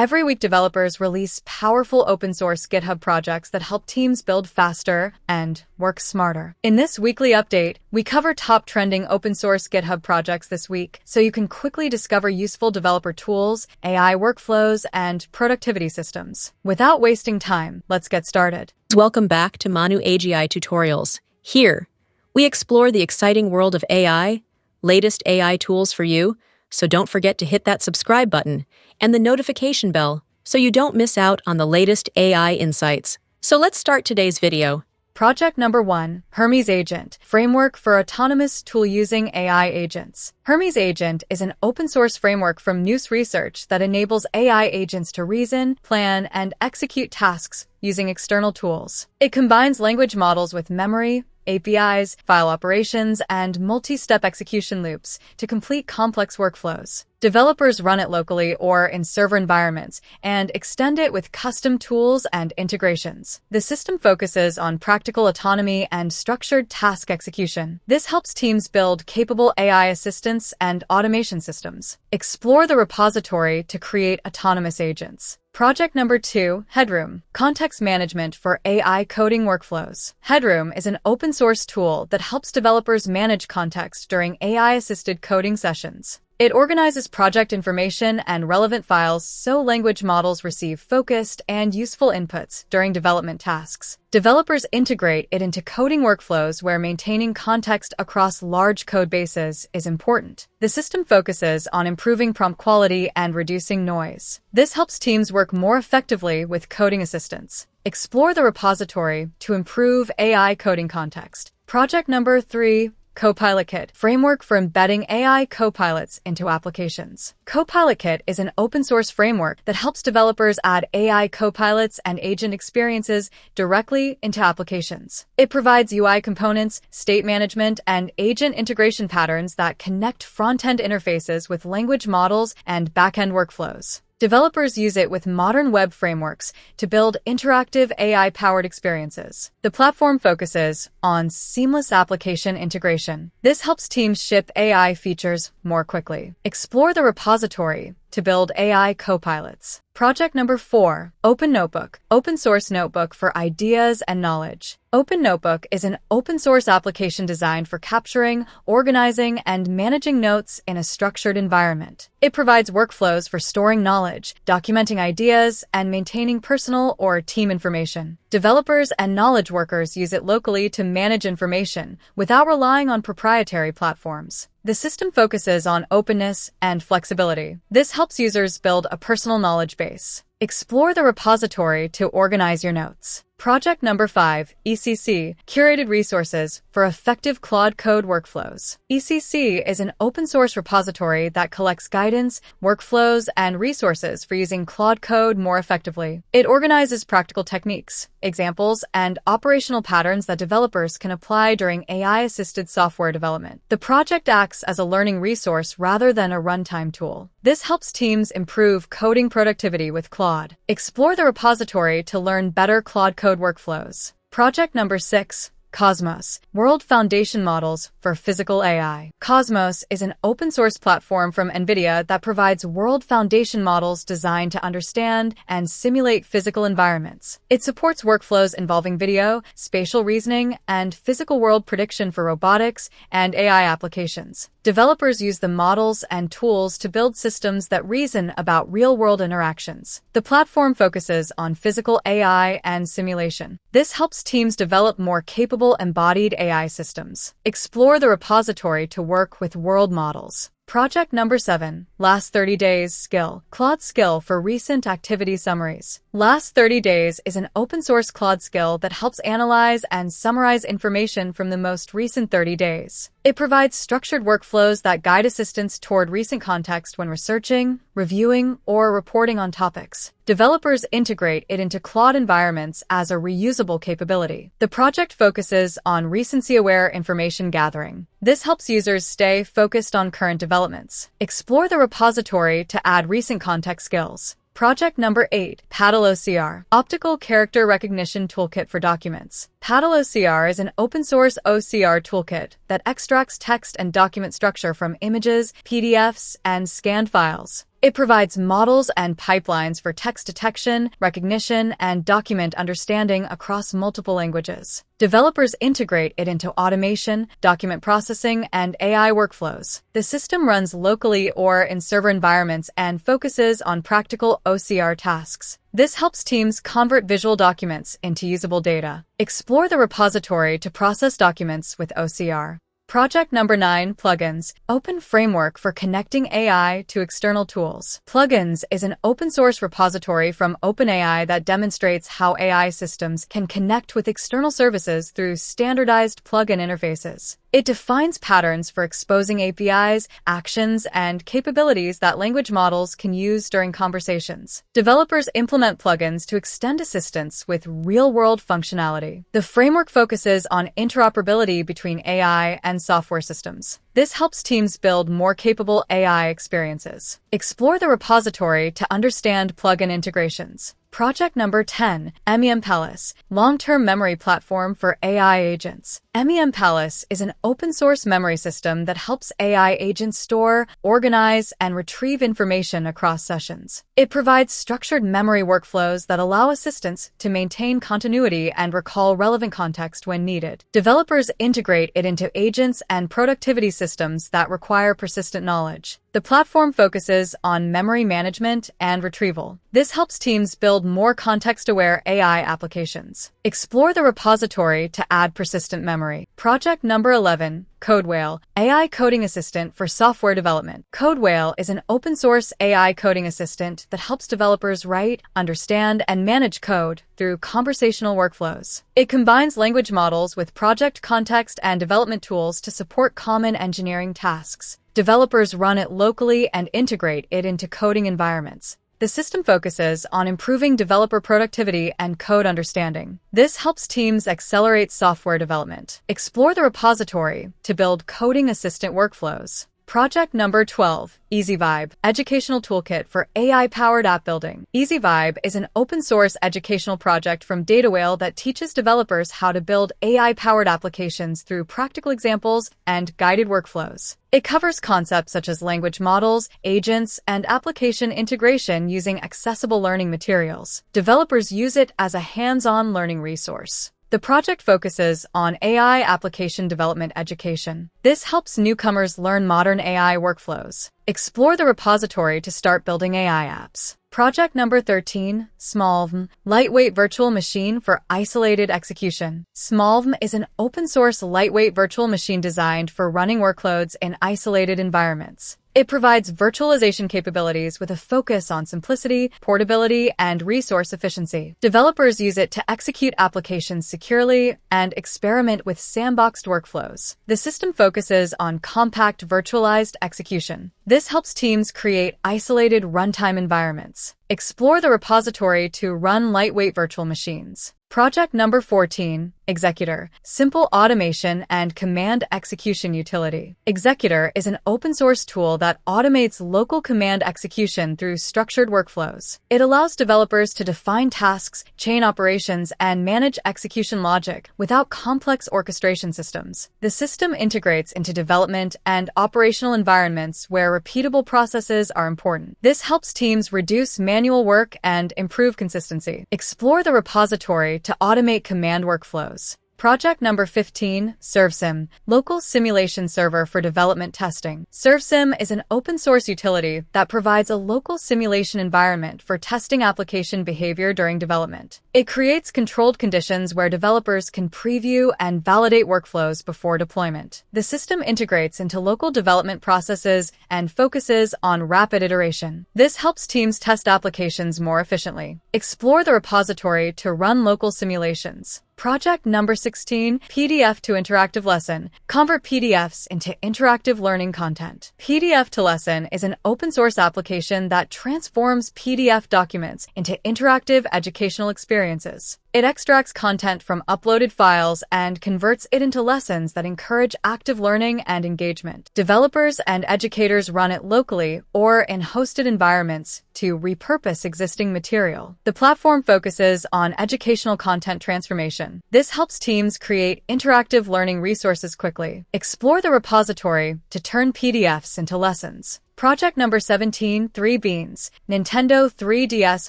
Every week, developers release powerful open-source GitHub projects that help teams build faster and work smarter. In this weekly update, we cover top trending open-source GitHub projects this week, so you can quickly discover useful developer tools, AI workflows, and productivity systems. Without wasting time, let's get started. Welcome back to Manu AGI Tutorials. Here, we explore the exciting world of AI, latest AI tools for you, so don't forget to hit that subscribe button and the notification bell so you don't miss out on the latest AI insights. So let's start today's video. Project number 1, Hermes Agent, Framework for Autonomous Tool-Using AI Agents. Hermes Agent is an open-source framework from News Research that enables AI agents to reason, plan, and execute tasks using external tools. It combines language models with memory, APIs, file operations, and multi-step execution loops to complete complex workflows. Developers run it locally or in server environments and extend it with custom tools and integrations. The system focuses on practical autonomy and structured task execution. This helps teams build capable AI assistants and automation systems. Explore the repository to create autonomous agents. Project number 2, Headroom, Context Management for AI Coding Workflows. Headroom is an open-source tool that helps developers manage context during AI-assisted coding sessions. It organizes project information and relevant files so language models receive focused and useful inputs during development tasks. Developers integrate it into coding workflows where maintaining context across large code bases is important. The system focuses on improving prompt quality and reducing noise. This helps teams work more effectively with coding assistants. Explore the repository to improve AI coding context. Project number 3, CopilotKit, Framework for Embedding AI Copilots into Applications. CopilotKit is an open-source framework that helps developers add AI copilots and agent experiences directly into applications. It provides UI components, state management, and agent integration patterns that connect front-end interfaces with language models and back-end workflows. Developers use it with modern web frameworks to build interactive AI-powered experiences. The platform focuses on seamless application integration. This helps teams ship AI features more quickly. Explore the repository to build AI copilots. Project number 4, Open Notebook, Open Source Notebook for Ideas and Knowledge. Open Notebook is an open-source application designed for capturing, organizing, and managing notes in a structured environment. It provides workflows for storing knowledge, documenting ideas, and maintaining personal or team information. Developers and knowledge workers use it locally to manage information without relying on proprietary platforms. The system focuses on openness and flexibility. This helps users build a personal knowledge base. Explore the repository to organize your notes. Project number 5, ECC, Curated Resources for Effective Claude Code Workflows. ECC is an open-source repository that collects guidance, workflows, and resources for using Claude Code more effectively. It organizes practical techniques, examples, and operational patterns that developers can apply during AI-assisted software development. The project acts as a learning resource rather than a runtime tool. This helps teams improve coding productivity with Claude. Explore the repository to learn better Claude Code workflows. Project number 6, Cosmos, World Foundation Models for Physical AI. Cosmos is an open-source platform from NVIDIA that provides world foundation models designed to understand and simulate physical environments. It supports workflows involving video, spatial reasoning, and physical world prediction for robotics and AI applications. Developers use the models and tools to build systems that reason about real-world interactions. The platform focuses on physical AI and simulation. This helps teams develop more capable embodied AI systems. Explore the repository to work with world models. Project number 7, Last 30 Days Skill, Claude Skill for Recent Activity Summaries. Last 30 Days is an open-source Claude skill that helps analyze and summarize information from the most recent 30 days. It provides structured workflows that guide assistants toward recent context when researching, reviewing, or reporting on topics. Developers integrate it into Claude environments as a reusable capability. The project focuses on recency-aware information gathering. This helps users stay focused on current developments. Explore the repository to add recent context skills. Project number 8, PaddleOCR, Optical Character Recognition Toolkit for Documents. PaddleOCR is an open-source OCR toolkit that extracts text and document structure from images, PDFs, and scanned files. It provides models and pipelines for text detection, recognition, and document understanding across multiple languages. Developers integrate it into automation, document processing, and AI workflows. The system runs locally or in server environments and focuses on practical OCR tasks. This helps teams convert visual documents into usable data. Explore the repository to process documents with OCR. Project number 9, Plugins, open framework for connecting AI to external tools. Plugins is an open-source repository from OpenAI that demonstrates how AI systems can connect with external services through standardized plugin interfaces. It defines patterns for exposing APIs, actions, and capabilities that language models can use during conversations. Developers implement plugins to extend assistance with real-world functionality. The framework focuses on interoperability between AI and software systems. This helps teams build more capable AI experiences. Explore the repository to understand plugin integrations. Project number 10, MemPalace, long-term memory platform for AI agents. MemPalace is an open-source memory system that helps AI agents store, organize, and retrieve information across sessions. It provides structured memory workflows that allow assistants to maintain continuity and recall relevant context when needed. Developers integrate it into agents and productivity systems that require persistent knowledge. The platform focuses on memory management and retrieval. This helps teams build more context-aware AI applications. Explore the repository to add persistent memory. Project number 11, CodeWhale, AI coding assistant for software development. CodeWhale is an open-source AI coding assistant that helps developers write, understand, and manage code through conversational workflows. It combines language models with project context and development tools to support common engineering tasks. Developers run it locally and integrate it into coding environments. The system focuses on improving developer productivity and code understanding. This helps teams accelerate software development. Explore the repository to build coding assistant workflows. Project number 12, EasyVibe, educational toolkit for AI-powered app building. EasyVibe is an open-source educational project from CodeWhale that teaches developers how to build AI-powered applications through practical examples and guided workflows. It covers concepts such as language models, agents, and application integration using accessible learning materials. Developers use it as a hands-on learning resource. The project focuses on AI application development education. This helps newcomers learn modern AI workflows. Explore the repository to start building AI apps. Project number 13, smolvm, lightweight virtual machine for isolated execution. Smolvm is an open-source lightweight virtual machine designed for running workloads in isolated environments. It provides virtualization capabilities with a focus on simplicity, portability, and resource efficiency. Developers use it to execute applications securely and experiment with sandboxed workflows. The system focuses on compact virtualized execution. This helps teams create isolated runtime environments. Explore the repository to run lightweight virtual machines. Project number 14, Executor, simple automation and command execution utility. Executor is an open-source tool that automates local command execution through structured workflows. It allows developers to define tasks, chain operations, and manage execution logic without complex orchestration systems. The system integrates into development and operational environments where repeatable processes are important. This helps teams reduce manual work and improve consistency. Explore the repository to automate command workflows. Project number 15, ServSim, local simulation server for development testing. ServSim is an open-source utility that provides a local simulation environment for testing application behavior during development. It creates controlled conditions where developers can preview and validate workflows before deployment. The system integrates into local development processes and focuses on rapid iteration. This helps teams test applications more efficiently. Explore the repository to run local simulations. Project number 16, PDF to interactive lesson. Convert PDFs into interactive learning content. PDF to Lesson is an open-source application that transforms PDF documents into interactive educational experiences. It extracts content from uploaded files and converts it into lessons that encourage active learning and engagement. Developers and educators run it locally or in hosted environments to repurpose existing material. The platform focuses on educational content transformation. This helps teams create interactive learning resources quickly. Explore the repository to turn PDFs into lessons. Project number 17, 3Beans, Nintendo 3DS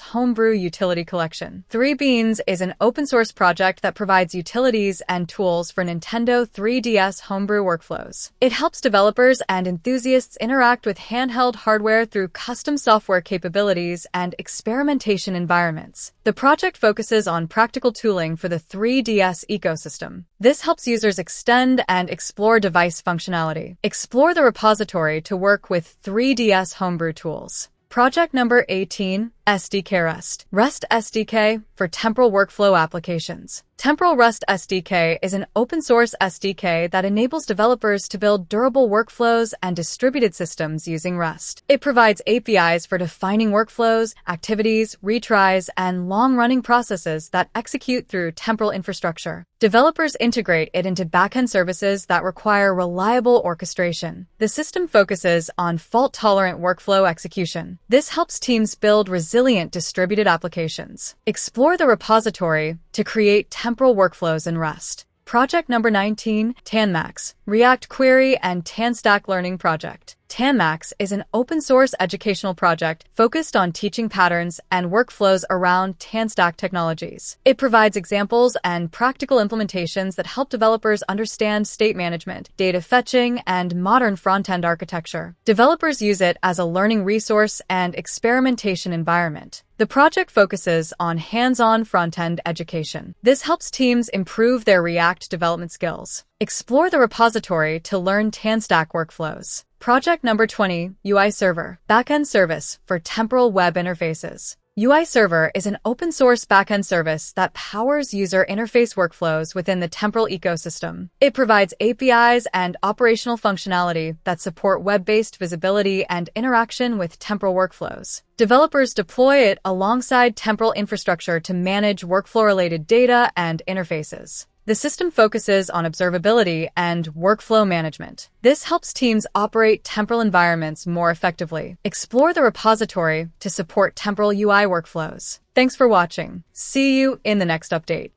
Homebrew Utility Collection. 3Beans is an open-source project that provides utilities and tools for Nintendo 3DS homebrew workflows. It helps developers and enthusiasts interact with handheld hardware through custom software capabilities and experimentation environments. The project focuses on practical tooling for the 3DS ecosystem. This helps users extend and explore device functionality. Explore the repository to work with 3DS homebrew tools. Project number 18, SDK Rust SDK for temporal workflow applications. Temporal Rust SDK is an open-source SDK that enables developers to build durable workflows and distributed systems using Rust. It provides APIs for defining workflows, activities, retries, and long-running processes that execute through temporal infrastructure. Developers integrate it into backend services that require reliable orchestration. The system focuses on fault-tolerant workflow execution. This helps teams build resilient distributed applications. Explore the repository to create temporal workflows in Rust. Project number 19, TanMaxx, React Query and TanStack Learning Project. TanMaxx is an open-source educational project focused on teaching patterns and workflows around TanStack technologies. It provides examples and practical implementations that help developers understand state management, data fetching, and modern front-end architecture. Developers use it as a learning resource and experimentation environment. The project focuses on hands-on front-end education. This helps teams improve their React development skills. Explore the repository to learn TanStack workflows. Project number 20, UI Server, Backend Service for Temporal Web Interfaces. UI Server is an open-source backend service that powers user interface workflows within the Temporal ecosystem. It provides APIs and operational functionality that support web-based visibility and interaction with Temporal workflows. Developers deploy it alongside Temporal infrastructure to manage workflow-related data and interfaces. The system focuses on observability and workflow management. This helps teams operate temporal environments more effectively. Explore the repository to support temporal UI workflows. Thanks for watching. See you in the next update.